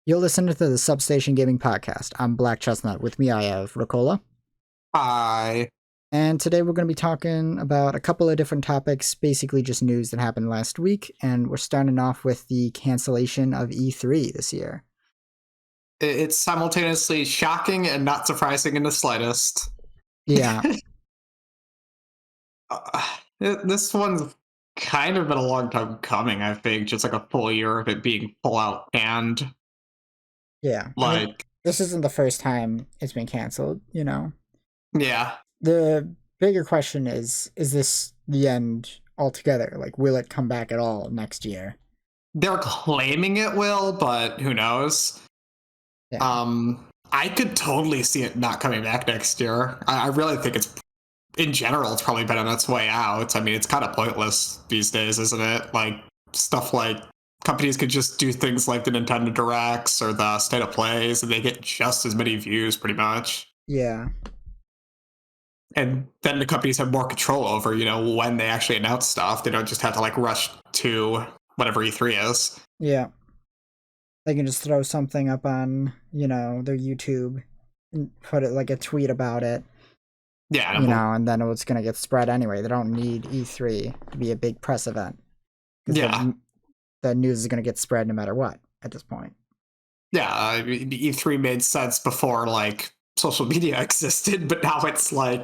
You'll listen to the Substation Gaming Podcast. I'm Black Chestnut. With me, I have Ricola. Hi. And today we're going to be talking about a couple of different topics, basically just news that happened last week. And we're starting off with the cancellation of E3 this year. It's simultaneously shocking and not surprising in the slightest. Yeah. This one's kind of been a long time coming, I think. Just like a full year of it being full out canned. Yeah. I mean, this isn't the first time it's been canceled, you know? Yeah. The bigger question is this the end altogether? Like, will it come back at all next year? They're claiming it will, but who knows? Yeah. I could totally see it not coming back next year. I really think in general, it's probably been on its way out. I mean, it's kind of pointless these days, isn't it? Like, stuff like companies could just do things like the Nintendo Directs or the State of Plays, and they get just as many views, pretty much. Yeah. And then the companies have more control over, when they actually announce stuff. They don't just have to, rush to whatever E3 is. Yeah. They can just throw something up on, their YouTube and put it like a tweet about it. Yeah. And then it's going to get spread anyway. They don't need E3 to be a big press event. Yeah. The news is going to get spread no matter what at this point. Yeah. The E3 made sense before, social media existed, but now it's getting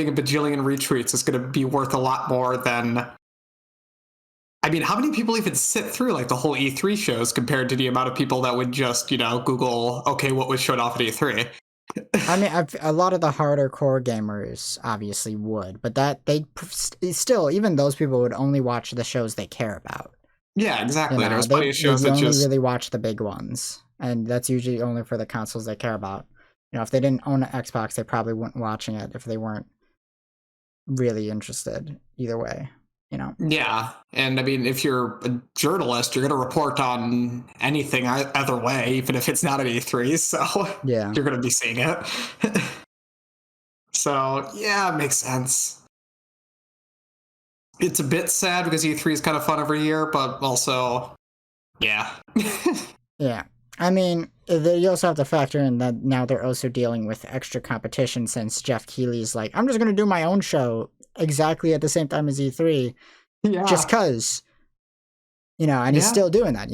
a bajillion retweets is going to be worth a lot more than... I mean, how many people even sit through the whole E3 shows compared to the amount of people that would just, Google, okay, what was shown off at E3? I mean, a lot of the harder core gamers obviously would, but they still, even those people would only watch the shows they care about. Yeah, exactly. There's plenty of shows that only really watch the big ones, and that's usually only for the consoles they care about. If they didn't own an Xbox, they probably wouldn't watching it if they weren't really interested either way. Yeah, and I mean, if you're a journalist, you're going to report on anything either way, even if it's not at E3, so yeah, you're going to be seeing it. So, yeah, it makes sense. It's a bit sad because E3 is kind of fun every year, but also, yeah. Yeah, I mean, you also have to factor in that now they're also dealing with extra competition since Jeff Keighley's like, I'm just going to do my own show exactly at the same time as E3. Yeah. Just because, and he's still doing that,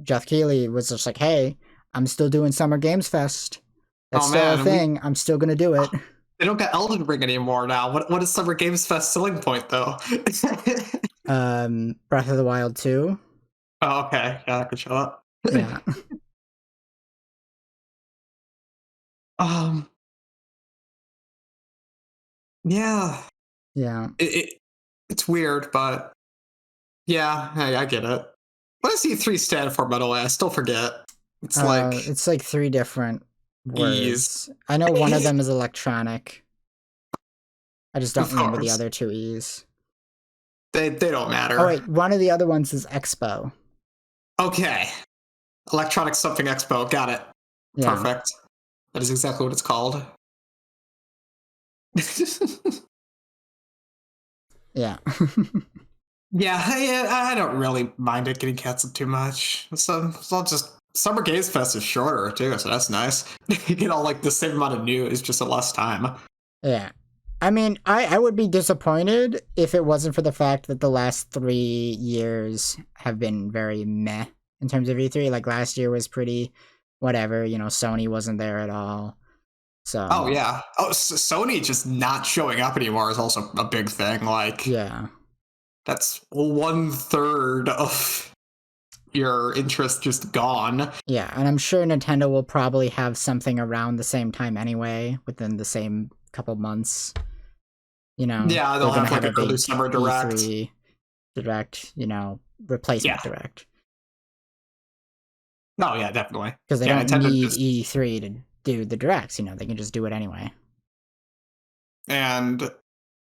Jeff Keighley was just like, hey, I'm still doing Summer Games Fest. That's still a thing. I'm still going to do it. They don't got Elden Ring anymore now. What is Summer Games Fest selling point, though? Breath of the Wild 2. Oh, okay. Yeah, that could show up. Yeah. Yeah. Yeah. It's weird, but yeah, I get it. What does E3 stand for, by the way? I still forget. It's it's like 3 different words. E's. I know one of them is electronic. I just don't remember the other 2 E's. They don't matter. Oh wait, one of the other ones is Expo. Okay. Electronic something Expo. Got it. Yeah. Perfect. That is exactly what it's called. Yeah. Yeah, I don't really mind it getting canceled too much. So I'll just... Summer Games Fest is shorter, too, so that's nice. You get all, the same amount of news, just in less time. Yeah. I mean, I would be disappointed if it wasn't for the fact that the last 3 years have been very meh in terms of E3. Last year was pretty whatever, Sony wasn't there at all. So. Oh, yeah. Oh, Sony just not showing up anymore is also a big thing. Yeah. That's 1/3 of your interest just gone. Yeah, and I'm sure Nintendo will probably have something around the same time anyway, within the same couple months. Yeah, they'll have a early summer direct. E3 direct, replacement direct. Oh, yeah, definitely. Because they don't need E3 to do the directs, they can just do it anyway. And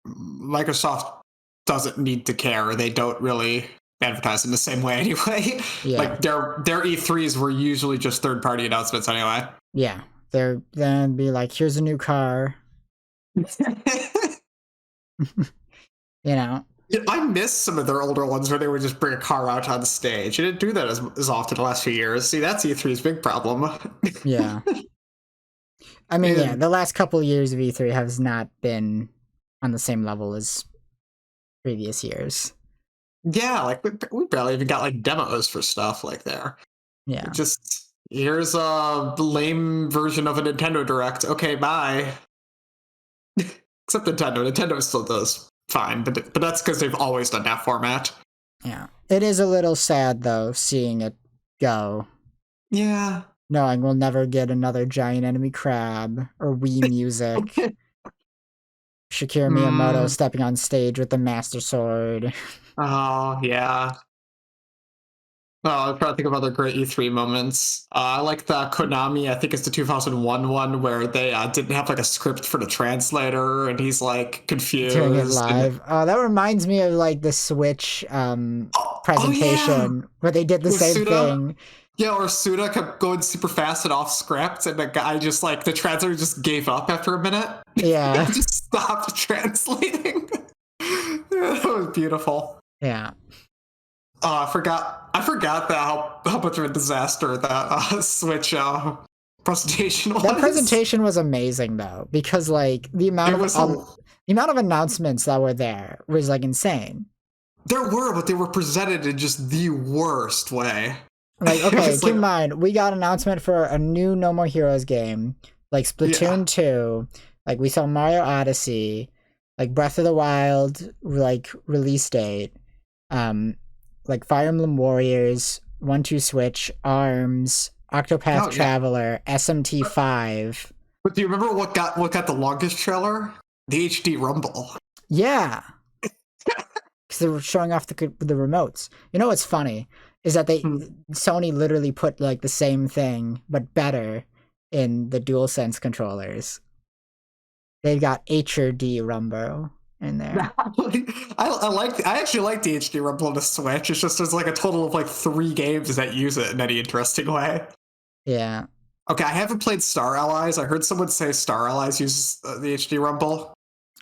Microsoft doesn't need to care. They don't really advertise in the same way anyway. Yeah. Their E3s were usually just third-party announcements anyway. Yeah. They're then be like, here's a new car. Yeah, I miss some of their older ones where they would just bring a car out on the stage. You didn't do that as often the last few years. See, that's E3's big problem. Yeah. I mean, yeah, And the last couple of years of E3 has not been on the same level as previous years. yeah, like we barely even got like demos for stuff like there. Yeah. Just here's a lame version of a Nintendo Direct. Okay, bye. Except Nintendo. Nintendo still does fine, but that's because they've always done that format. Yeah. It is a little sad, though, seeing it go. Yeah. Knowing we'll never get another giant enemy crab or Wii music. Shigeru Miyamoto stepping on stage with the Master Sword. Oh, yeah. Oh, I'm trying to think of other great E3 moments. I like the Konami, I think it's the 2001 one, where they didn't have like a script for the translator, and he's like confused. Doing it live. Oh, that reminds me of like the Switch presentation where they did the same thing. Yeah, or Suda kept going super fast and off script, and the guy just like the translator just gave up after a minute. Yeah. He just stopped translating. That was beautiful. Yeah. I forgot that how much of a disaster that Switch presentation was. That presentation was amazing though, because like the amount of announcements that were there was like insane. There were, but they were presented in just the worst way. Like, okay, keep in mind, we got an announcement for a new No More Heroes game, like Splatoon 2, like we saw Mario Odyssey, like Breath of the Wild, like release date, like Fire Emblem Warriors, 1-2 Switch, ARMS, Octopath Traveler, SMT5. But do you remember what got the longest trailer? The HD Rumble. Yeah. Because they were showing off the remotes. You know what's funny? Is that Sony literally put like the same thing, but better, in the DualSense controllers. They've got HRD Rumble in there. I actually like the HD Rumble on the Switch. It's just there's like a total of like 3 games that use it in any interesting way. Yeah. Okay, I haven't played Star Allies. I heard someone say Star Allies uses the HD Rumble.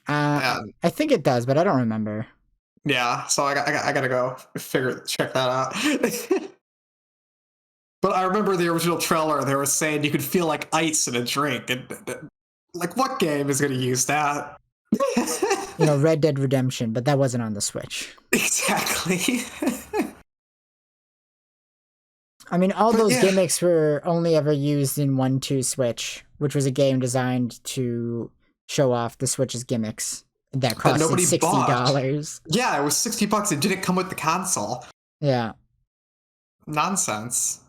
I think it does, but I don't remember. Yeah, so I gotta go check that out. But I remember the original trailer. They were saying you could feel like ice in a drink, and like, what game is going to use that? You know, Red Dead Redemption, but that wasn't on the Switch. Exactly. I mean, all those gimmicks were only ever used in 1-2 Switch, which was a game designed to show off the Switch's gimmicks. That cost $60. Yeah, it was $60. It didn't come with the console. Yeah. Nonsense.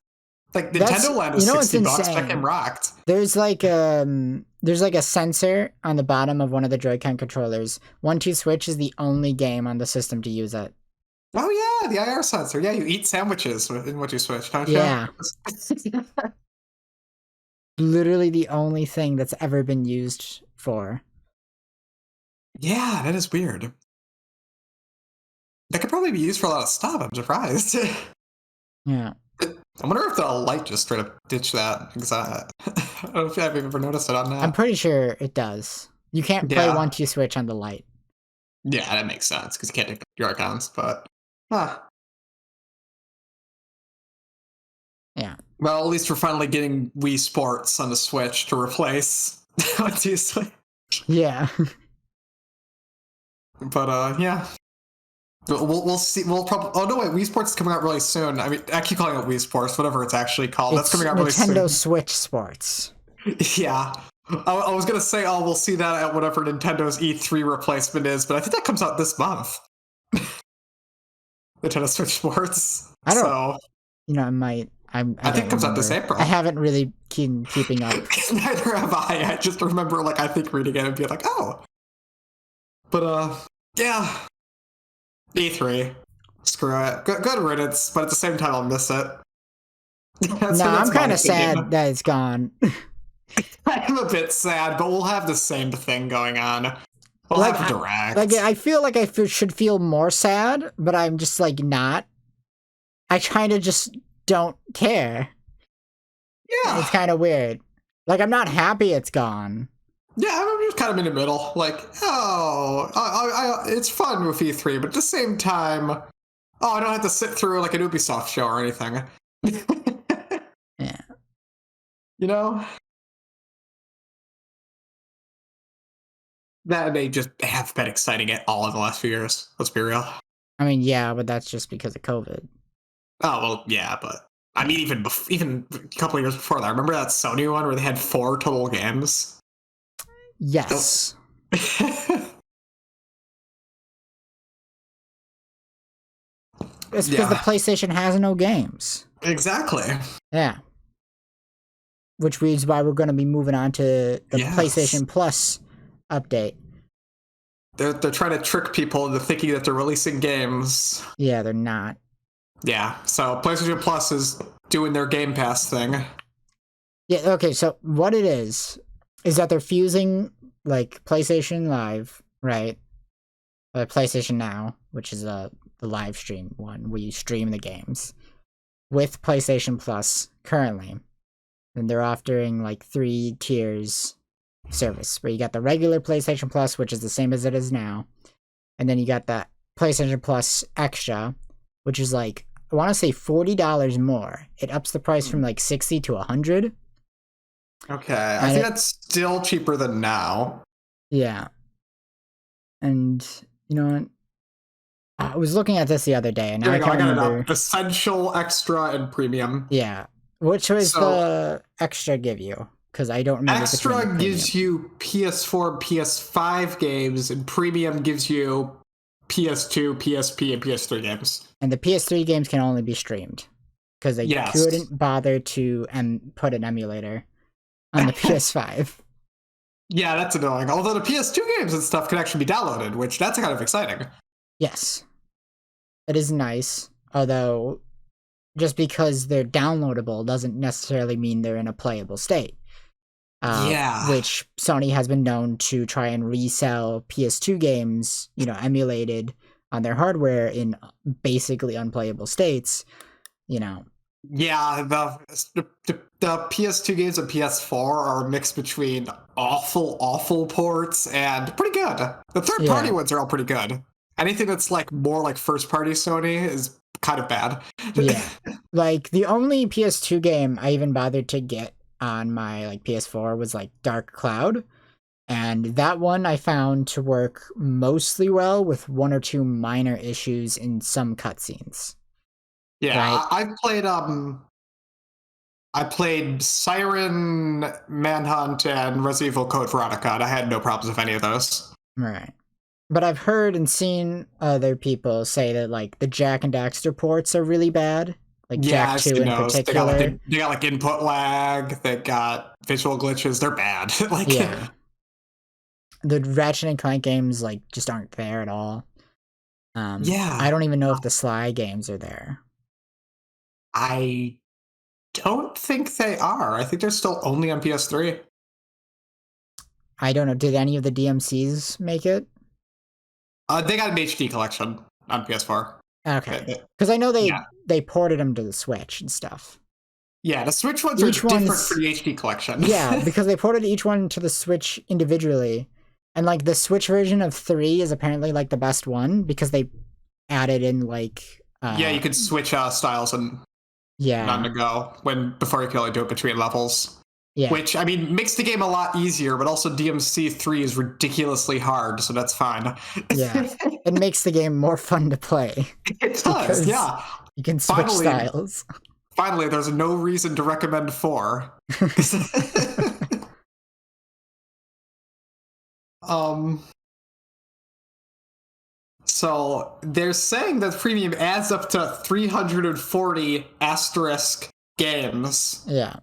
Like Nintendo Land was $60. Fucking rocked. There's like a sensor on the bottom of one of the Joy-Con controllers. 1-2 Switch is the only game on the system to use it. Oh yeah, the IR sensor. Yeah, you eat sandwiches in 1-2 Switch, don't you? Yeah. Literally the only thing that's ever been used for. Yeah, that is weird. That could probably be used for a lot of stuff. I'm surprised. Yeah. I wonder if the light just straight up ditched that. Because I don't know if I've ever noticed it on that. I'm pretty sure it does. You can't play 1-2 Switch on the light. Yeah, that makes sense because you can't take your accounts, but yeah. Well, at least we're finally getting Wii Sports on the Switch to replace 1-2 Switch. Yeah. But yeah. We'll see. We'll probably. Oh no! Wait, Wii Sports is coming out really soon. I mean, I keep calling it Wii Sports, whatever it's actually called. That's coming out really soon. Nintendo Switch Sports. Yeah, I was gonna say, we'll see that at whatever Nintendo's E3 replacement is, but I think that comes out this month. Nintendo Switch Sports. I don't. So, you know, I might. I think it comes out this April. I haven't really been keeping up. Neither have I. I just remember, like, I think reading it and being like, oh. But yeah. E3. Screw it. Good riddance, but at the same time, I'll miss it. I'm kind of sad that it's gone. I am a bit sad, but we'll have the same thing going on. We'll have Direct. I feel like I should feel more sad, but I'm just, like, not. I kind of just don't care. Yeah. It's kind of weird. Like, I'm not happy it's gone. Yeah, I'm just kind of in the middle. Like, it's fun with E3, but at the same time, I don't have to sit through like an Ubisoft show or anything. Yeah. You know? That they just have been exciting it all in the last few years. Let's be real. I mean, yeah, but that's just because of COVID. Oh, well, yeah, but I mean, even a couple of years before that, remember that Sony one where they had 4 total games? Yes. It's because the PlayStation has no games. Exactly. Yeah. Which means why we're going to be moving on to the PlayStation Plus update. They're trying to trick people into thinking that they're releasing games. Yeah, they're not. Yeah, so PlayStation Plus is doing their Game Pass thing. Yeah, okay, so what it is that they're fusing, like, PlayStation Live, right? PlayStation Now, which is the live stream one, where you stream the games, with PlayStation Plus currently. And they're offering, like, 3 tiers service, where you got the regular PlayStation Plus, which is the same as it is now. And then you got that PlayStation Plus Extra, which is, like, I want to say $40 more. It ups the price from, like, 60 to 100. Okay, I think that's still cheaper than now. Yeah. And, you know what? I was looking at this the other day, and I can't remember. It up. Essential, Extra, and Premium. Yeah. Which was the Extra give you? Because I don't remember. Extra gives you PS4, PS5 games, and Premium gives you PS2, PSP, and PS3 games. And the PS3 games can only be streamed. Because they couldn't bother to put an emulator on the PS5. Yeah, that's annoying. Although the PS2 games and stuff can actually be downloaded, which that's kind of exciting. Yes. It is nice. Although, just because they're downloadable doesn't necessarily mean they're in a playable state. Which Sony has been known to try and resell PS2 games, emulated on their hardware in basically unplayable states, Yeah, the PS2 games and PS4 are a mix between awful ports and pretty good. The third-party ones are all pretty good. Anything that's like more like first-party Sony is kind of bad. Yeah, like the only PS2 game I even bothered to get on my like PS4 was like Dark Cloud, and that one I found to work mostly well with 1 or 2 minor issues in some cutscenes. Yeah, right? I played Siren, Manhunt, and Resident Evil Code Veronica, and I had no problems with any of those. Right. But I've heard and seen other people say that like the Jak and Daxter ports are really bad. Like Jak 2 in particular. They got like input lag, they got visual glitches, they're bad. Yeah. The Ratchet and Clank games like just aren't there at all. I don't even know if the Sly games are there. I don't think they are. I think they're still only on PS3. I don't know. Did any of the DMCs make it? They got an HD collection on PS4. Okay. Because I know they ported them to the Switch and stuff. Yeah, the Switch ones are different for the HD collection. Yeah, because they ported each one to the Switch individually. And like the Switch version of 3 is apparently like the best one because they added in like... you could switch styles and none to go before you could only do it between levels. Yeah. Which, I mean, makes the game a lot easier, but also DMC 3 is ridiculously hard, so that's fine. Yeah. It makes the game more fun to play. It does, yeah. You can switch styles. Finally, there's no reason to recommend 4. So they're saying that premium adds up to 340 asterisk games. Yeah.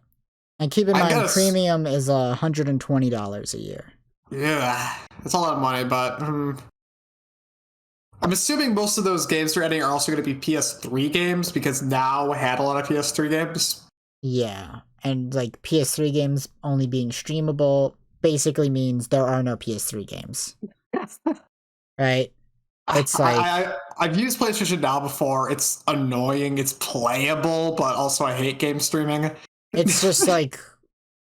And keep in mind, premium is $120 a year. Yeah, it's a lot of money, but I'm assuming most of those games they're adding are also going to be PS3 games because now had a lot of PS3 games. Yeah, and like PS3 games only being streamable basically means there are no PS3 games. Right? It's like I've used PlayStation Now before. It's annoying. It's playable, but also I hate game streaming. It's just like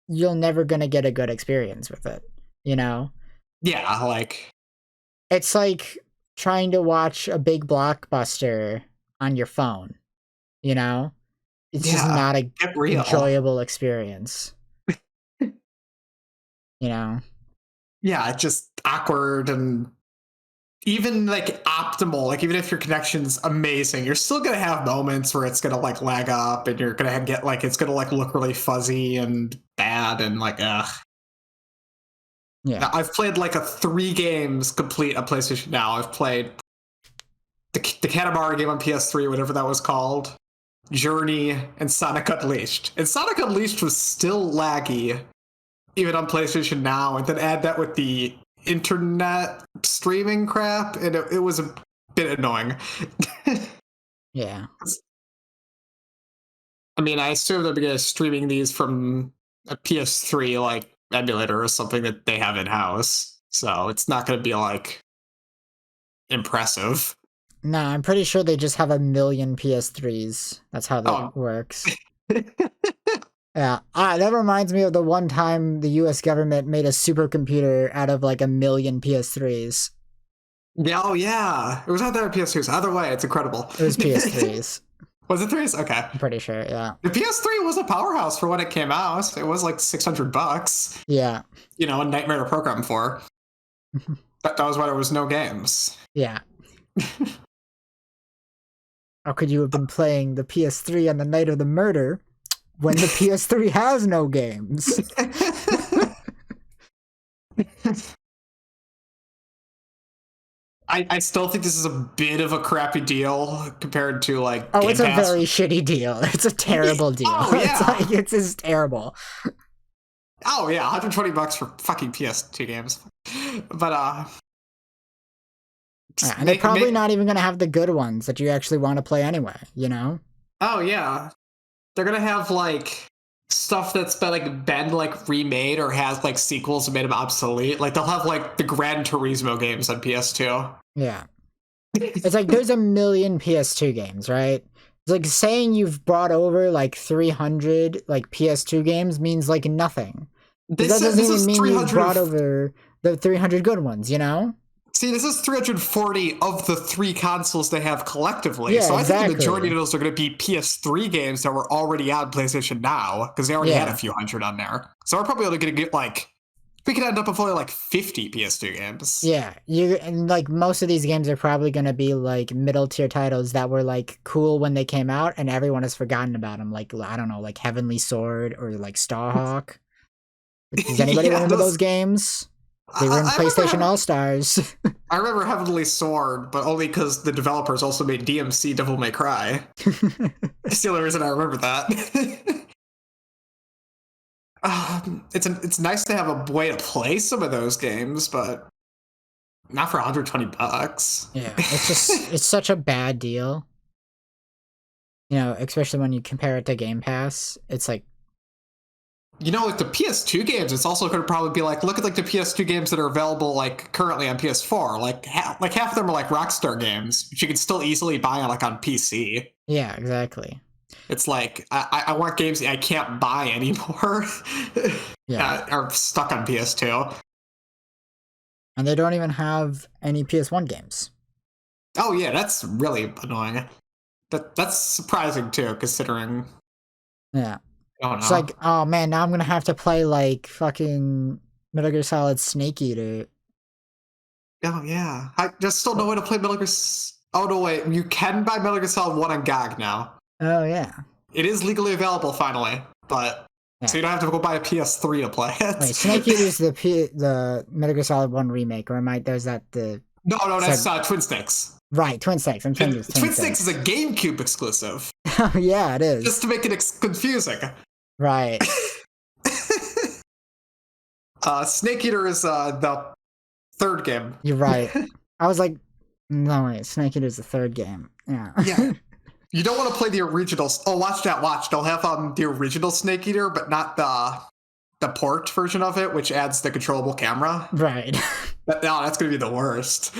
you're never gonna get a good experience with it. you know? Yeah, like It's like trying to watch a big blockbuster on your phone, you know? It's just yeah, not a get real. enjoyable experience, you know? Yeah, it's just awkward and even like optimal. Like even if your connection's amazing, you're still gonna have moments where it's gonna like lag up and you're gonna get like it's gonna like look really fuzzy and bad and like ugh. Yeah. Now, I've played like 3 games complete on PlayStation Now. I've played the Katamari game on PS3, whatever that was called, Journey, and Sonic Unleashed. And Sonic Unleashed was still laggy, even on PlayStation Now. And then add that with the internet streaming crap, and it was a bit annoying. Yeah. I mean, I assume they're going to streaming these from a PS3 like emulator or something that they have in house, so it's not going to be like impressive. No, I'm pretty sure they just have a million PS3s. That's how that works. Yeah. That reminds me of the one time the US government made a supercomputer out of like a million PS3s. Yeah, oh yeah. It was out there on PS2s. Either way, it's incredible. It was PS3s. Was it 3s? Okay. I'm pretty sure, yeah. The PS3 was a powerhouse for when it came out. It was like $600. Yeah. You know, a nightmare to program for. That was why there was no games. Yeah. How could you have been playing the PS3 on the night of the murder when the PS3 has no games? I still think this is a bit of a crappy deal compared to like. Oh, Game it's Pass. A very shitty deal. It's a terrible deal. Oh, yeah. It's just terrible. Oh yeah, $120 for fucking PS2 games. But Yeah, and they're probably not even gonna have the good ones that you actually want to play anyway, you know? Oh yeah. They're gonna have like stuff that's been like remade or has like sequels and made them obsolete. Like they'll have like the Gran Turismo games on PS2. Yeah. It's like there's a million PS2 games, right? It's like saying you've brought over like 300 like PS2 games means like nothing. That doesn't even mean you brought over the 300 good ones, you know? See, this is 340 of the 3 consoles they have collectively. Yeah, so I exactly. think the majority of those are going to be PS3 games that were already on PlayStation Now, because they already had a few hundred on there. So we're probably only going to get like, we could end up with only like 50 PS2 games. Yeah, and like most of these games are probably going to be like middle tier titles that were like cool when they came out and everyone has forgotten about them. Like, I don't know, like Heavenly Sword or like Starhawk. Does anybody remember those games? They were in PlayStation All-Stars. I remember Heavenly Sword, but only because the developers also made DMC Devil May Cry. That's the only reason I remember that. It's nice to have a way to play some of those games, but not for $120. Yeah, it's such a bad deal. You know, especially when you compare it to Game Pass. It's like, you know, with the PS2 games, it's also going to probably be like, look at like the PS2 games that are available like currently on PS4. Like half of them are like Rockstar games, which you can still easily buy on like on PC. Yeah, exactly. It's like I want games that I can't buy anymore. Yeah, are stuck on PS2. And they don't even have any PS1 games. Oh yeah, that's really annoying. That's surprising too, considering. Yeah. Oh, no. It's like, oh man, now I'm gonna have to play like fucking Metal Gear Solid Snake Eater. Oh yeah, I just still no way to play Metal Gear. Oh no, wait, you can buy Metal Gear Solid 1 on GOG now. Oh yeah, it is legally available finally, but so you don't have to go buy a PS3 to play it. Wait, Snake Eater is the Metal Gear Solid 1 remake, or am I? There's that the. No, that's Twin Sticks. Right, Twin Sticks. I'm trying to Twin Sticks is a GameCube exclusive. Oh yeah, it is. Just to make it confusing. Right. Snake Eater is the 3rd game. You're right. I was like, no wait, Snake Eater is the 3rd game. Yeah. Yeah. You don't want to play the originals. Oh, watch that! Watch. They'll have the original Snake Eater, but not the port version of it, which adds the controllable camera. Right. But no, that's gonna be the worst.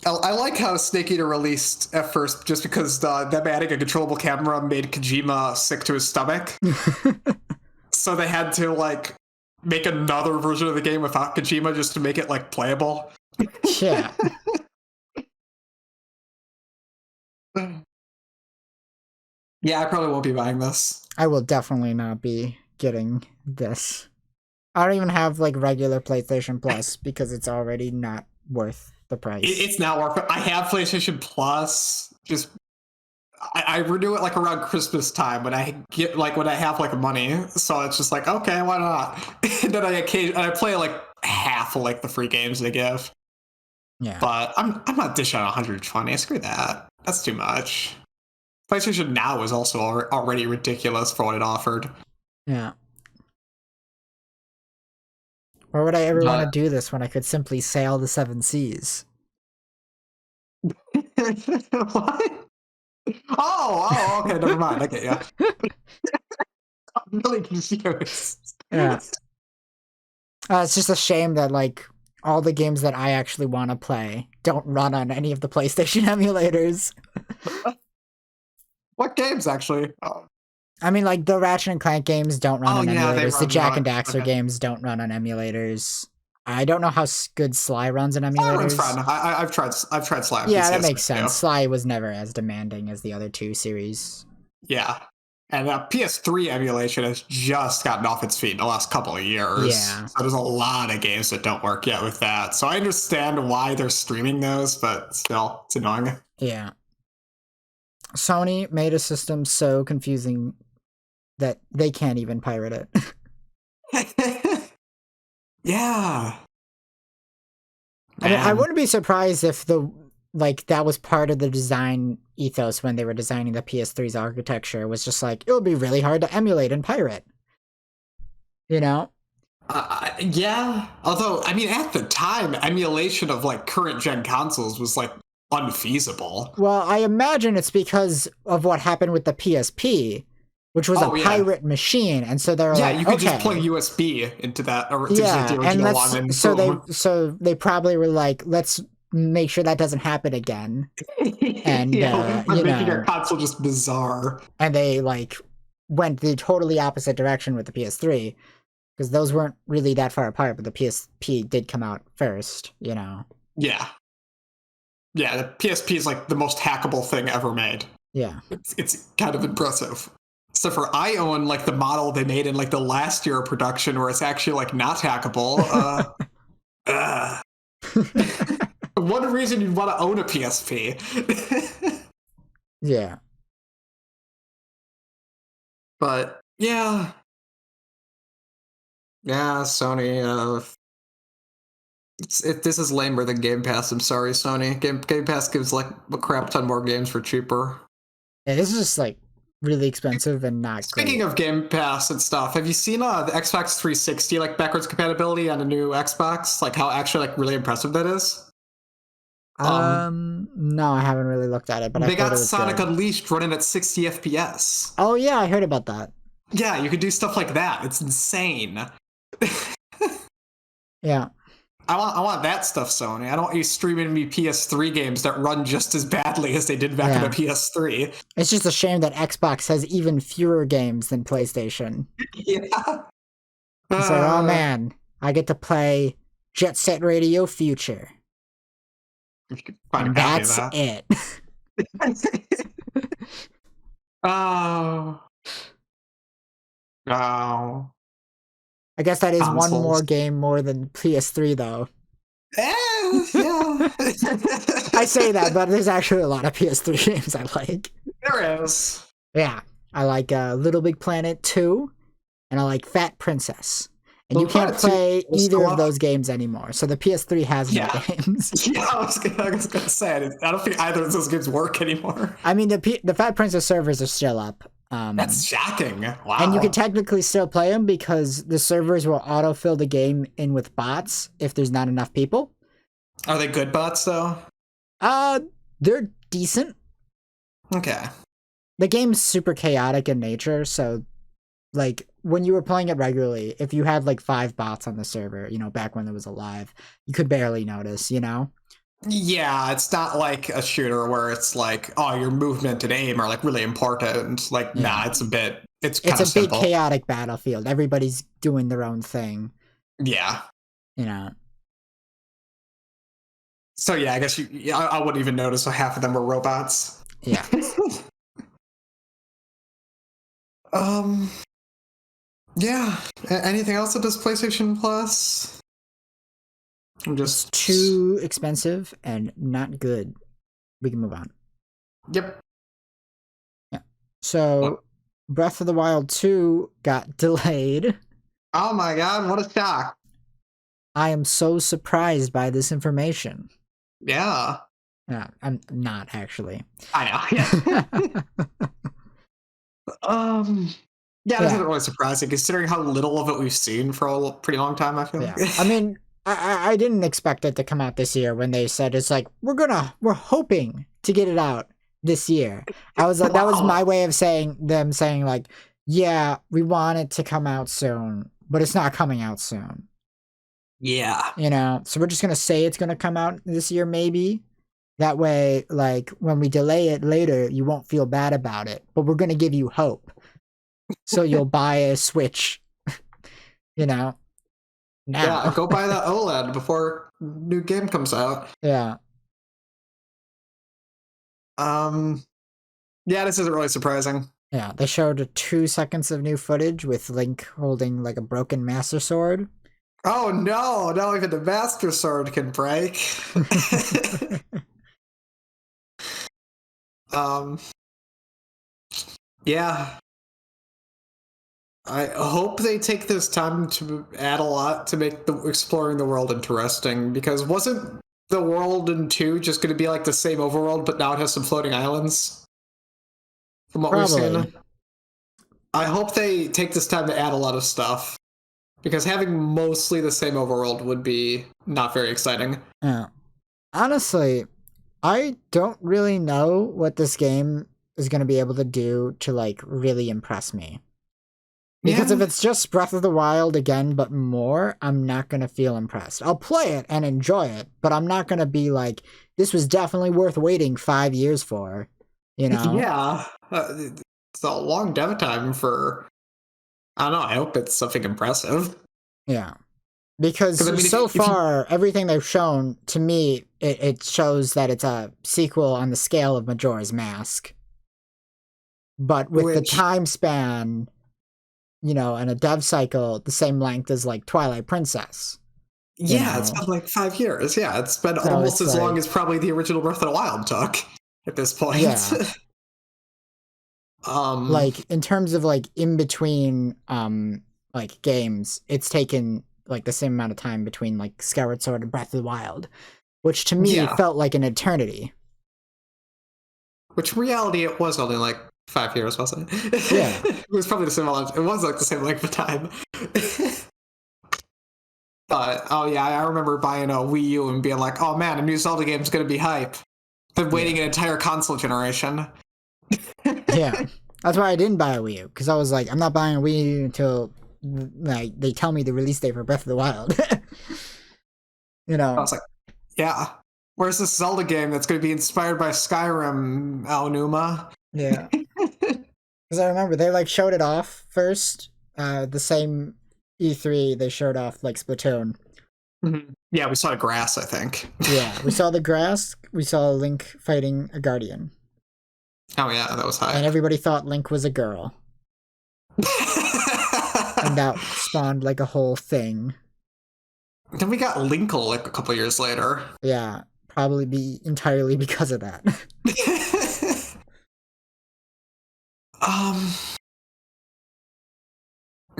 I like how Snake Eater released at first, just because them adding a controllable camera made Kojima sick to his stomach. so they had to like make another version of the game without Kojima just to make it like playable. Yeah. Yeah, I probably won't be buying this. I will definitely not be getting this. I don't even have like regular PlayStation Plus because it's already not worth the price. It's not worth it. I have PlayStation Plus. Just I renew it like around Christmas time when I get like when I have like money. So it's just like, okay, why not? And then I play like half of like the free games they give. Yeah. But I'm not dishing out 120. Screw that. That's too much. PlayStation Now is also already ridiculous for what it offered. Yeah. Why would I ever want to do this when I could simply sail the 7 seas? What? Oh, okay, never mind. I get you. I'm really confused. Yeah. It's just a shame that like all the games that I actually want to play don't run on any of the PlayStation emulators. What games actually? I mean, like the Ratchet and Clank games don't run on emulators. The Jack and Daxter games don't run on emulators. I don't know how good Sly runs on emulators. Sly runs fine. I've tried Sly. Yeah, that makes sense. Sly was never as demanding as the other two series. Yeah, and PS3 emulation has just gotten off its feet in the last couple of years. Yeah, so there's a lot of games that don't work yet with that. So I understand why they're streaming those, but still, it's annoying. Yeah. Sony made a system so confusing that they can't even pirate it. Yeah. I mean, I wouldn't be surprised if that was part of the design ethos when they were designing the PS3's architecture, was just like, it would be really hard to emulate and pirate. You know? Yeah. Although, I mean, at the time, emulation of like current gen consoles was like unfeasible. Well, I imagine it's because of what happened with the PSP, which was a pirate machine, and so they're like, you could just plug USB into that. Or and so they probably were like, let's make sure that doesn't happen again. And making your console just bizarre. And they like went the totally opposite direction with the PS3, because those weren't really that far apart, but the PSP did come out first. Yeah. Yeah, the PSP is like the most hackable thing ever made. Yeah. It's kind of impressive. So I own like the model they made in like the last year of production where it's actually like not hackable. One reason you'd want to own a PSP. Yeah. But yeah. Yeah, Sony, this is lamer than Game Pass. I'm sorry, Sony. Game Pass gives like a crap ton more games for cheaper. Yeah, this is just like really expensive and not Speaking great. of Game Pass and stuff, have you seen the Xbox 360 like backwards compatibility on the new Xbox? Like how actually like really impressive that is? No, I haven't really looked at it, but they got Sonic Unleashed running at 60 FPS. Oh yeah, I heard about that. Yeah, you could do stuff like that. It's insane. Yeah. I want that stuff, Sony. I don't want you streaming me PS3 games that run just as badly as they did back on the PS3. It's just a shame that Xbox has even fewer games than PlayStation. Yeah. It's like, oh man, I get to play Jet Set Radio Future. And that's it. Oh. No. I guess that is one more game more than PS3, though. Yeah. I say that, but there's actually a lot of PS3 games I like. There is. Yeah. I like Little Big Planet 2, and I like Fat Princess. And you can't play either of those games anymore, so the PS3 has no games. Yeah, I was gonna say, I don't think either of those games work anymore. I mean, the Fat Princess servers are still up. That's shocking. Wow. And you can technically still play them because the servers will autofill the game in with bots if there's not enough people. Are they good bots, though? They're decent. Okay. The game's super chaotic in nature, so, like, when you were playing it regularly, if you had, like, 5 bots on the server, back when it was alive, you could barely notice, Yeah, it's not like a shooter where it's like, oh, your movement and aim are like really important. Like, nah, it's a bit it's it's kind a of big simple. chaotic battlefield. Everybody's doing their own thing. Yeah. You know. So yeah, I guess I wouldn't even notice half of them were robots. Yeah. Yeah. Anything else at this PlayStation Plus? It's too expensive and not good. We can move on. Yep. Yeah. So, Breath of the Wild 2 got delayed. Oh my god, what a shock. I am so surprised by this information. Yeah. Yeah, I'm not actually. I know. Yeah, this isn't really surprising considering how little of it we've seen for a pretty long time, I feel like. I mean, I didn't expect it to come out this year when they said it's like we're hoping to get it out this year. I was like, that was my way of saying like, yeah, we want it to come out soon, but it's not coming out soon. Yeah. You know, so we're just gonna say it's gonna come out this year, maybe. That way, like when we delay it later, you won't feel bad about it. But we're gonna give you hope, so you'll buy a Switch. You know. Now. Yeah, go buy that OLED before new game comes out. Yeah. Yeah, this isn't really surprising. Yeah, they showed 2 seconds of new footage with Link holding like a broken Master Sword. Oh no, not even the Master Sword can break. Yeah. I hope they take this time to add a lot to make the exploring the world interesting, because wasn't the world in 2 just going to be like the same overworld, but now it has some floating islands? From what we've seen. I hope they take this time to add a lot of stuff, because having mostly the same overworld would be not very exciting. Yeah. Honestly, I don't really know what this game is going to be able to do to like really impress me. Because if it's just Breath of the Wild again, but more, I'm not going to feel impressed. I'll play it and enjoy it, but I'm not going to be like, this was definitely worth waiting 5 years for, you know? Yeah. It's a long dev time for, I don't know, I hope it's something impressive. Yeah. Because I mean, so far, everything they've shown, to me, it shows that it's a sequel on the scale of Majora's Mask. But with the time span, you know, and a dev cycle the same length as like Twilight Princess. Yeah, it's been like 5 years. Yeah, it's been almost as long as probably the original Breath of the Wild took at this point. Yeah. Like in terms of like in between like games, it's taken like the same amount of time between like Skyward Sword and Breath of the Wild, which to me felt like an eternity. Which in reality it was only like 5 years, wasn't it? Yeah. It was probably the same amount. It was like the same length of time. But oh yeah, I remember buying a Wii U and being like, "Oh man, a new Zelda game's gonna be hype." Been waiting an entire console generation. Yeah, that's why I didn't buy a Wii U, because I was like, I'm not buying a Wii U until like they tell me the release date for Breath of the Wild. You know, I was like, yeah, where's this Zelda game that's going to be inspired by Skyrim, Aonuma? Yeah, because I remember they like showed it off first. The same E3 they showed off like Splatoon. Mm-hmm. Yeah, we saw grass, I think. Yeah, we saw the grass. We saw Link fighting a guardian. Oh yeah, that was high. And everybody thought Link was a girl. And that spawned like a whole thing. Then we got Linkle like a couple years later. Yeah, probably be entirely because of that.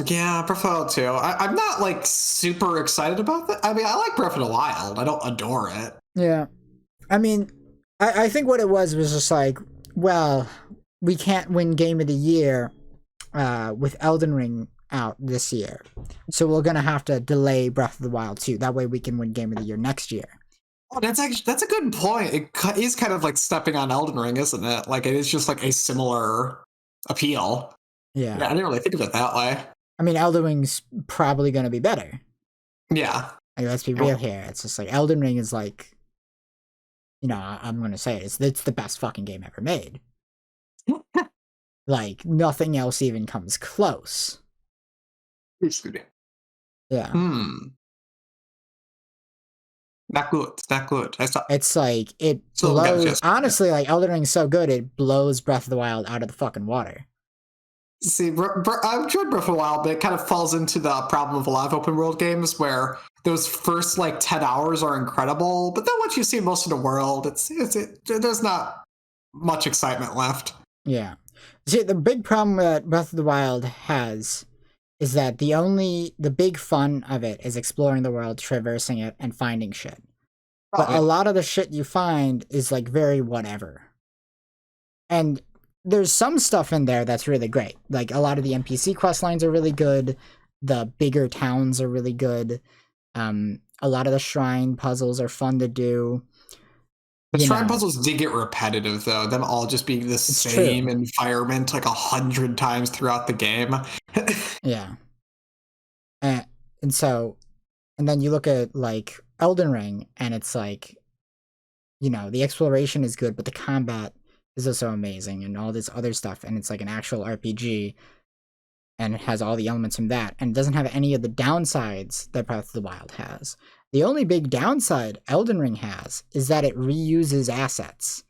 Yeah, Breath of the Wild 2. I'm not like super excited about that. I mean, I like Breath of the Wild. I don't adore it. Yeah. I mean, I think what it was just like, well, we can't win Game of the Year with Elden Ring out this year. So we're going to have to delay Breath of the Wild 2. That way we can win Game of the Year next year. Oh, that's a good point. It is kind of like stepping on Elden Ring, isn't it? Like, it is just like a similar appeal. Yeah. I didn't really think of it that way. I mean, Elden Ring's probably going to be better. Yeah. Like, let's be real here. It's just like Elden Ring is like, you know, I'm going to say it. It's the best fucking game ever made. Like, nothing else even comes close. Yeah. Not good. Not good. It's like, it blows. Honestly, like, Elden Ring's so good, it blows Breath of the Wild out of the fucking water. See, I've enjoyed Breath of the Wild, but it kind of falls into the problem of a lot of open world games where those first like 10 hours are incredible, but then once you see most of the world, there's not much excitement left. Yeah. See, the big problem that Breath of the Wild has is that the big fun of it is exploring the world, traversing it, and finding shit. But a lot of the shit you find is like very whatever. And there's some stuff in there that's really great. Like, a lot of the NPC quest lines are really good. The bigger towns are really good. A lot of the shrine puzzles are fun to do. The shrine puzzles did get repetitive, though. Them all just being the same environment like 100 times throughout the game. Yeah. And then you look at, like, Elden Ring, and it's like, the exploration is good, but the combat is also amazing, and all this other stuff, and it's like an actual RPG, and it has all the elements from that, and it doesn't have any of the downsides that Breath of the Wild has. The only big downside Elden Ring has is that it reuses assets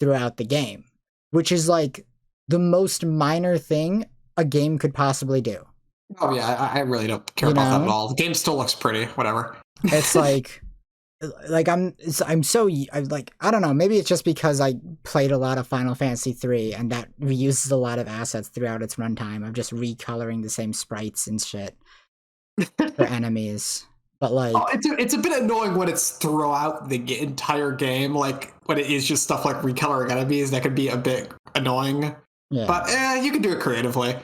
throughout the game, which is like the most minor thing a game could possibly do. Oh yeah, I really don't care about that at all. The game still looks pretty, whatever. It's like I'm so, like, I don't know, maybe it's just because I played a lot of Final Fantasy 3 and that reuses a lot of assets throughout its runtime of just recoloring the same sprites and shit for enemies. But like, it's a bit annoying when it's throughout the entire game, like when it is just stuff like recoloring enemies. That can be a bit annoying. Yeah. But you can do it creatively.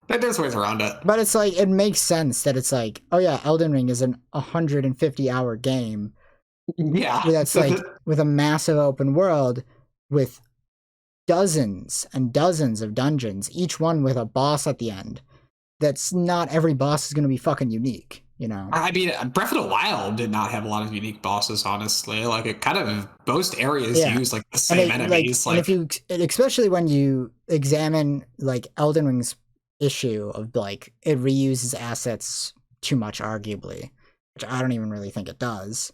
There's ways around it. But it's like, it makes sense that it's like, oh yeah, Elden Ring is an 150-hour game. Yeah. That's like with a massive open world with dozens and dozens of dungeons, each one with a boss at the end. That's not every boss is going to be fucking unique, I mean, Breath of the Wild did not have a lot of unique bosses, honestly. Like, it kind of, most areas use like the same enemies. And if you, especially when you examine like Elden Ring's issue of like, it reuses assets too much, arguably, which I don't even really think it does.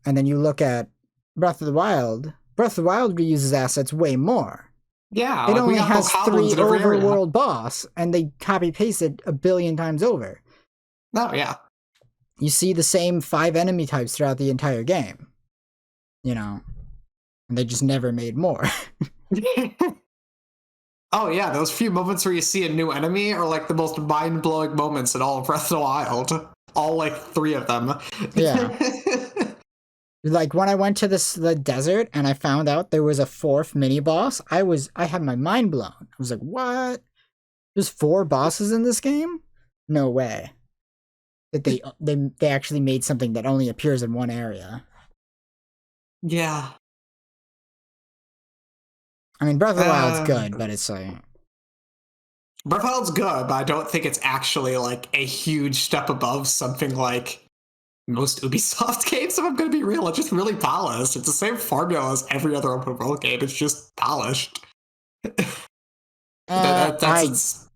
And then you look at Breath of the Wild. Breath of the Wild reuses assets way more. Yeah. It only has 3 overworld boss, and they copy-pasted 1 billion times over. Oh, yeah. You see the same 5 enemy types throughout the entire game. And they just never made more. Oh, yeah. Those few moments where you see a new enemy are like the most mind-blowing moments in all of Breath of the Wild. All like 3 of them. Yeah. Like, when I went to the desert and I found out there was a 4th mini boss, I had my mind blown. I was like, what? There's 4 bosses in this game? No way. That they actually made something that only appears in one area. Yeah. I mean, Breath of the Wild's good, but it's like, Breath of the Wild's good, but I don't think it's actually like a huge step above something like most Ubisoft games, if I'm going to be real. It's just really polished. It's the same formula as every other open world game. It's just polished. That's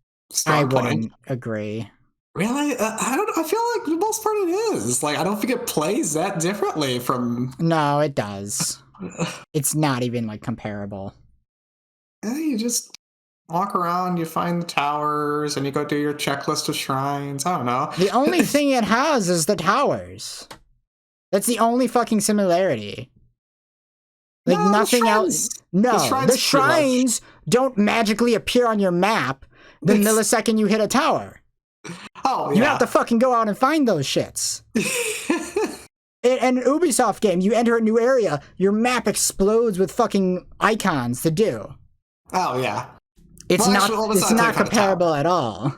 I wouldn't agree. Really? I don't know. I feel like for the most part it is. Like, I don't think it plays that differently from... No, it does. It's not even, like, comparable. Yeah, you just walk around, you find the towers, and you go do your checklist of shrines. I don't know. The only thing it has is the towers. That's the only fucking similarity. Like, no, nothing else. No, the shrines don't magically appear on your map the millisecond you hit a tower. Oh, yeah. You have to fucking go out and find those shits. In an Ubisoft game, you enter a new area, your map explodes with fucking icons to do. Oh, yeah. It's not comparable at all.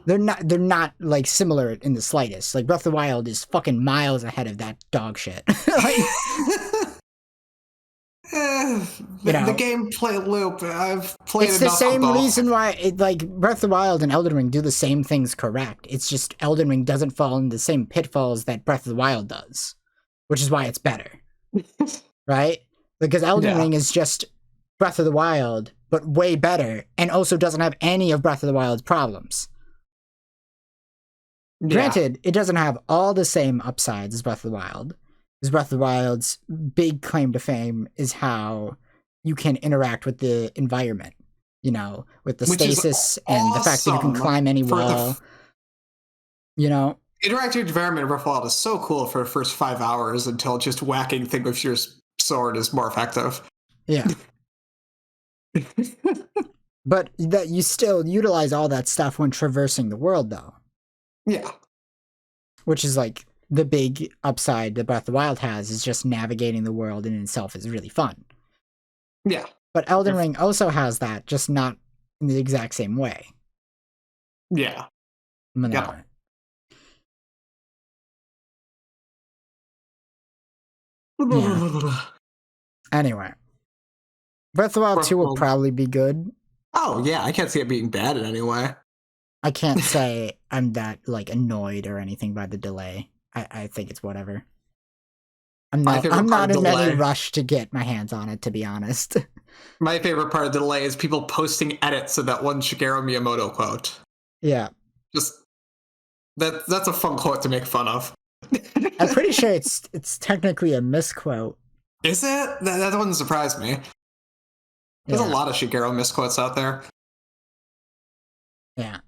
They're not like similar in the slightest. Like, Breath of the Wild is fucking miles ahead of that dog shit. The gameplay loop, I've played enough. It's the same reason why Breath of the Wild and Elden Ring do the same things correct. It's just Elden Ring doesn't fall in the same pitfalls that Breath of the Wild does, which is why it's better. Right? Because Elden Ring is just Breath of the Wild, but way better, and also doesn't have any of Breath of the Wild's problems. Yeah. Granted, it doesn't have all the same upsides as Breath of the Wild, because Breath of the Wild's big claim to fame is how you can interact with the environment, you know, with the stasis and the fact that you can climb any wall, you know. Interactive environment in Breath of the Wild is so cool for the first 5 hours until just whacking things with your sword is more effective. Yeah. But that you still utilize all that stuff when traversing the world, though. Yeah. Which is like the big upside that Breath of the Wild has, is just navigating the world in itself is really fun. Yeah. But Elden Ring also has that, just not in the exact same way. Yeah. Yeah. Anyway. Breath of the Wild 2 will probably be good. Oh, yeah. I can't see it being bad in any way. I can't say I'm that, like, annoyed or anything by the delay. I think it's whatever. I'm not in any rush to get my hands on it, to be honest. My favorite part of the delay is people posting edits of that one Shigeru Miyamoto quote. Yeah. Just that's a fun quote to make fun of. I'm pretty sure it's technically a misquote. Is it? That wouldn't surprise me. There's a lot of Shigeru misquotes out there. Yeah.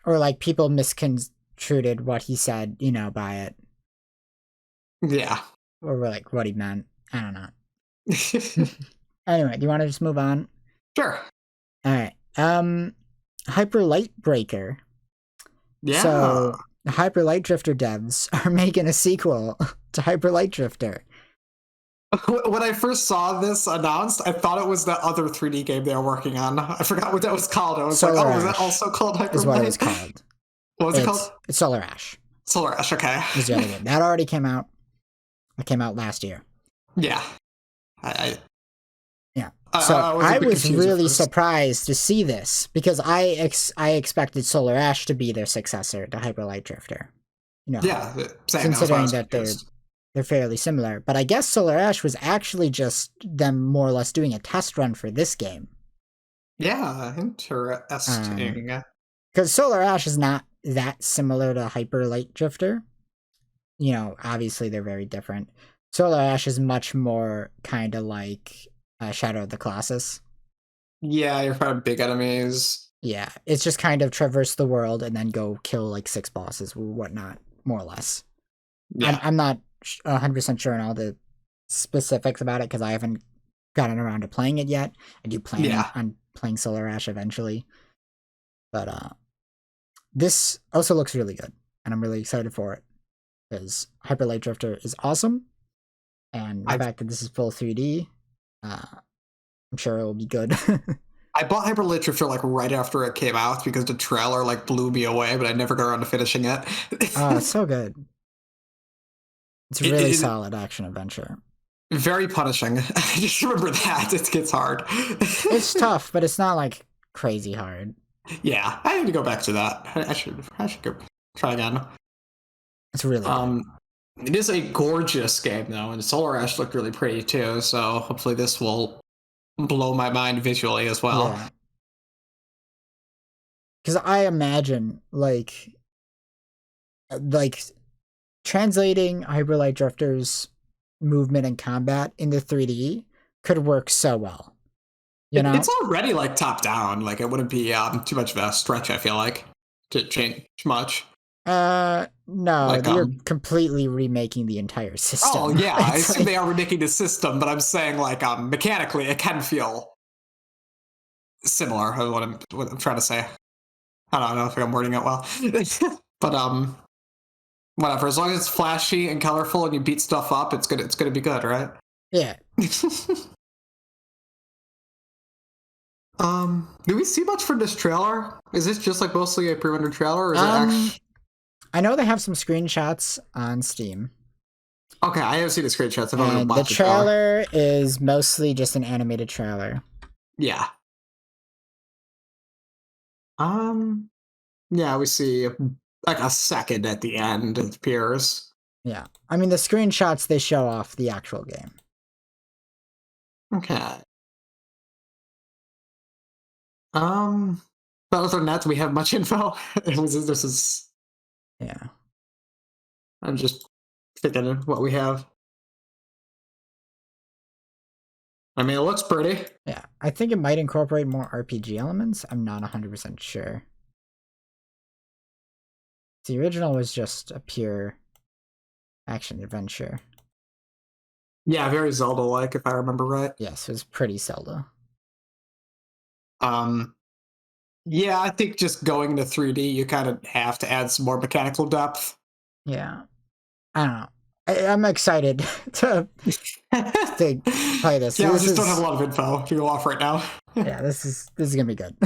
Or like people misconstrued what he said, you know, by it. Yeah. Or like what he meant. I don't know. Anyway, do you want to just move on? Sure. All right. Hyper Light Breaker. Yeah. So Hyper Light Drifter devs are making a sequel to Hyper Light Drifter. When I first saw this announced, I thought it was the other 3D game they were working on. I forgot what that was called. I was Solar like, oh, Ash was that also called Hyper Light? Is what it was called. What was it called? It's Solar Ash. Solar Ash, okay. Is the other game. That already came out. It came out last year. Yeah. Yeah. So I was really surprised to see this, because I expected Solar Ash to be their successor to Hyper Light Drifter. You know, yeah, considering that they're fairly similar. But I guess Solar Ash was actually just them more or less doing a test run for this game. Yeah, interesting. Because Solar Ash is not that similar to Hyper Light Drifter. You know, obviously they're very different. Solar Ash is much more kind of like Shadow of the Colossus. Yeah, you're fighting big enemies. Yeah, it's just kind of traverse the world and then go kill like 6 bosses or whatnot, more or less. Yeah. I'm not 100% sure on all the specifics about it because I haven't gotten around to playing it yet. I do plan on playing Solar Ash eventually. But this also looks really good, and I'm really excited for it because Hyper Light Drifter is awesome, and the fact that this is full 3D, I'm sure it will be good. I bought Hyper Light Drifter like right after it came out because the trailer like blew me away, but I never got around to finishing it. Oh, it's so good. It's a really solid action adventure. Very punishing. I just remember that. It gets hard. It's tough, but it's not like crazy hard. Yeah, I need to go back to that. I should go try again. It's really good. It is a gorgeous game though, and Solar Ash looked really pretty too, so hopefully this will blow my mind visually as well. Yeah. Because I imagine like translating Hyper Light Drifter's movement and combat into 3D could work so well. You know? It's already like top down. Like it wouldn't be too much of a stretch, I feel like, to change much. No, like, you're completely remaking the entire system. Oh yeah, I assume they are remaking the system, but I'm saying like mechanically it can feel similar. What I'm trying to say. I don't know if I'm wording it well, but whatever. As long as it's flashy and colorful and you beat stuff up, it's gonna be good, right? Yeah. Do we see much from this trailer? Is this just like mostly a pre-rendered trailer, or is it actually? I know they have some screenshots on Steam. Okay, I haven't seen the screenshots. And the trailer is mostly just an animated trailer. Yeah. Yeah, we see like a second at the end, it appears. Yeah. I mean, the screenshots, they show off the actual game. Okay. But other than that, do we have much info? This is. Yeah. I'm just thinking what we have. I mean, it looks pretty. Yeah. I think it might incorporate more RPG elements. I'm not 100% sure. The original was just a pure action adventure. Yeah, very Zelda-like, if I remember right. Yes, it was pretty Zelda. Yeah, I think just going to 3D, you kind of have to add some more mechanical depth. Yeah. I don't know. I'm excited to play this. Yeah, this I just don't have a lot of info to go off right now. Yeah, this is gonna be good.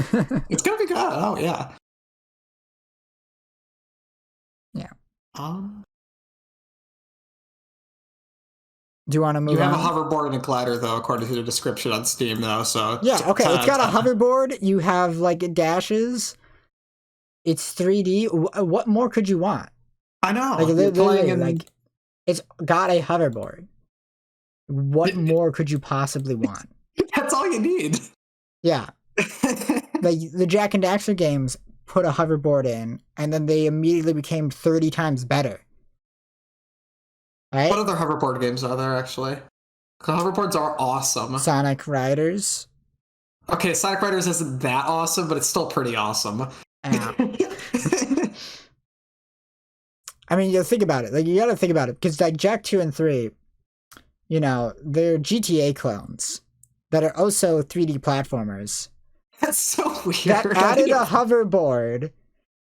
It's gonna be good. Oh yeah. Yeah. Do you want to move on? You have a hoverboard and a glider, though, according to the description on Steam, though. So yeah, okay. It's got a hoverboard. You have like dashes. It's 3D. What more could you want? I know. Like literally, like it's got a hoverboard. What more could you possibly want? That's all you need. Yeah. Like the Jak and Daxter games put a hoverboard in, and then they immediately became 30 times better. Right? What other hoverboard games are there, actually? Hoverboards are awesome. Sonic Riders. Okay, Sonic Riders isn't that awesome, but it's still pretty awesome. I mean, you think about it. Like, you gotta think about it. Because, like, Jak 2 and 3, you know, they're GTA clones that are also 3D platformers. That's so weird. That added a hoverboard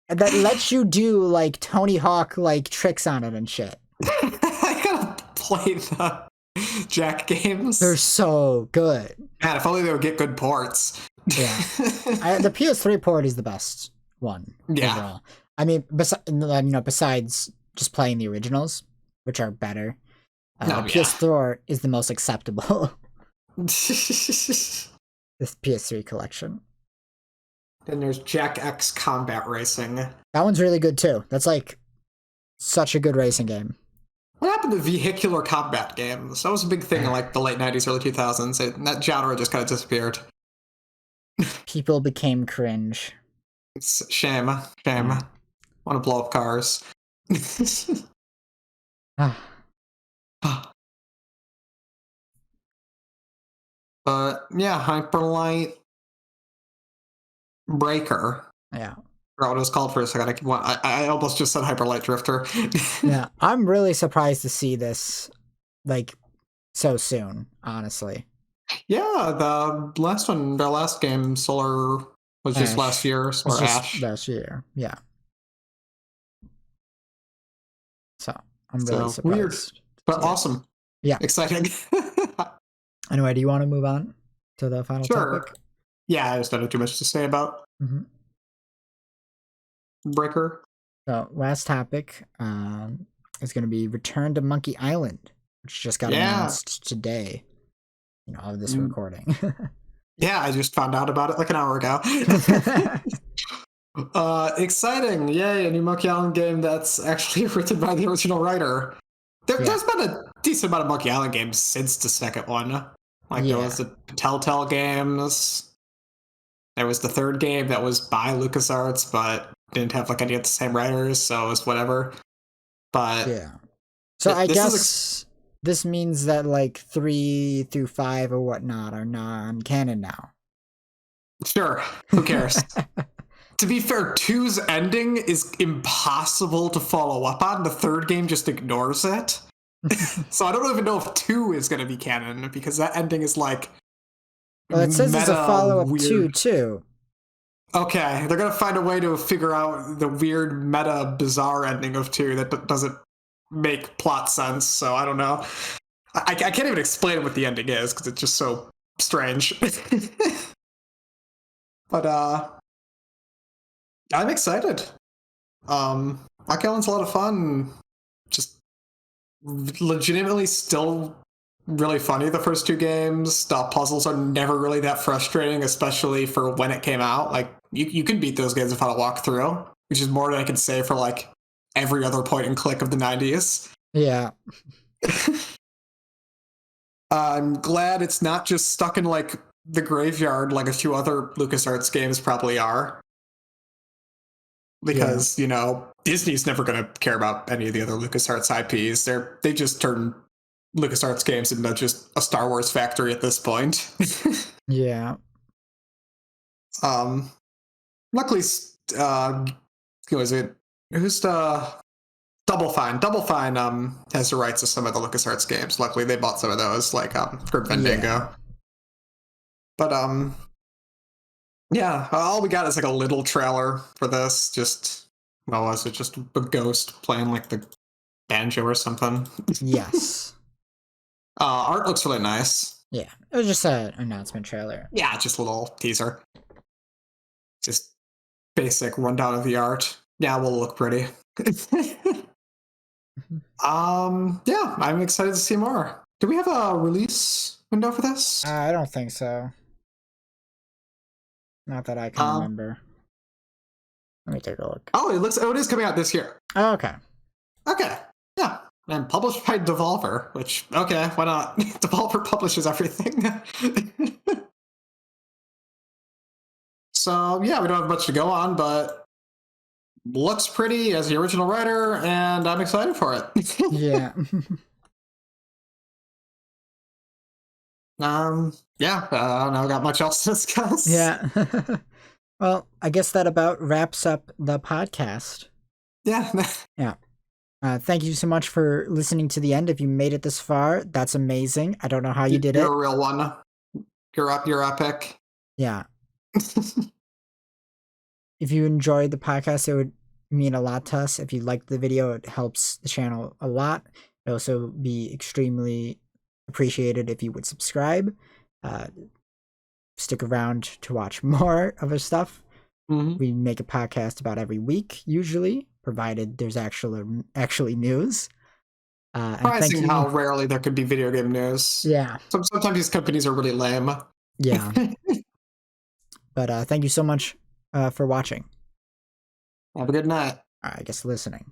that lets you do, like, Tony Hawk, like, tricks on it and shit. I gotta play the Jak games. They're so good. Man, if only they would get good ports. Yeah. The PS3 port is the best one. Yeah. Overall. I mean, besides just playing the originals, which are better, PS4 is the most acceptable. This PS3 collection. Then there's Jak X Combat Racing. That one's really good too. That's like such a good racing game. What happened to vehicular combat games? That was a big thing in like the late 90s, early 2000s. That genre just kind of disappeared. People became cringe. It's shame. Shame. Want to blow up cars. But yeah, Hyperlight Breaker. Yeah. I forgot what it was called for a second. I almost just said Hyperlight Drifter. Yeah, I'm really surprised to see this like so soon, honestly. Yeah, the last game, Solar, was just last year, or Ash. Last year, yeah. So I'm really surprised. Weird, but awesome. Yeah, exciting. Anyway, do you want to move on to the final topic? Yeah, I just don't have too much to say about Breaker. So last topic is going to be Return to Monkey Island, which just got announced today. You know, of this recording. Yeah, I just found out about it like an hour ago. Exciting! Yay, a new Monkey Island game that's actually written by the original writer. There's been a decent amount of Monkey Island games since the second one. Like there was the Telltale games. There was the third game that was by LucasArts, but didn't have like any of the same writers, so it was whatever. But yeah. So I guess this means that like 3 through 5 or whatnot are non-canon now. Sure. Who cares? To be fair, 2's ending is impossible to follow up on. The third game just ignores it. So I don't even know if 2 is going to be canon, because that ending is like... Well, it says it's a follow-up to 2. Okay, they're going to find a way to figure out the weird, meta, bizarre ending of 2 that doesn't make plot sense, so I don't know. I can't even explain what the ending is, because it's just so strange. But, I'm excited. Monkey Island's a lot of fun. Just legitimately still really funny, the first 2 games. The puzzles are never really that frustrating, especially for when it came out. Like, you can beat those games without a walkthrough, which is more than I can say for, like, every other point and click of the 90s. Yeah. I'm glad it's not just stuck in, like, the graveyard like a few other LucasArts games probably are. Because, you know, Disney's never going to care about any of the other LucasArts IPs. They just turn LucasArts games into just a Star Wars factory at this point. Yeah. Luckily, who is it? Who's the Double Fine? Double Fine has the rights to some of the LucasArts games. Luckily, they bought some of those, like Grim Fandango. Yeah. But yeah, all we got is like a little trailer for this. Just what was it? Just a ghost playing like the banjo or something. Yes. Art looks really nice. Yeah, it was just an announcement trailer. Yeah, just a little teaser. Just basic rundown of the art. Yeah, will look pretty. Yeah, I'm excited to see more. Do we have a release window for this? I don't think so. Not that I can remember. Let me take a look. Oh, it is coming out this year. Oh, okay. Okay. Yeah. And published by Devolver, which, okay, why not? Devolver publishes everything. So, yeah, we don't have much to go on, but looks pretty as the original writer, and I'm excited for it. Yeah. Yeah, I don't know, got much else to discuss. Yeah. Well, I guess that about wraps up the podcast. Yeah. Yeah. Thank you so much for listening to the end. If you made it this far, that's amazing. I don't know how you did it. You're a real one. You're epic. Yeah. If you enjoyed the podcast, it would mean a lot to us. If you liked the video, it helps the channel a lot. It would also be extremely appreciated if you would subscribe. Stick around to watch more of our stuff. Mm-hmm. We make a podcast about every week, usually, provided there's actually news. Surprising how rarely there could be video game news. Yeah. Sometimes these companies are really lame. Yeah. But thank you so much for watching. Have a good night. I guess listening.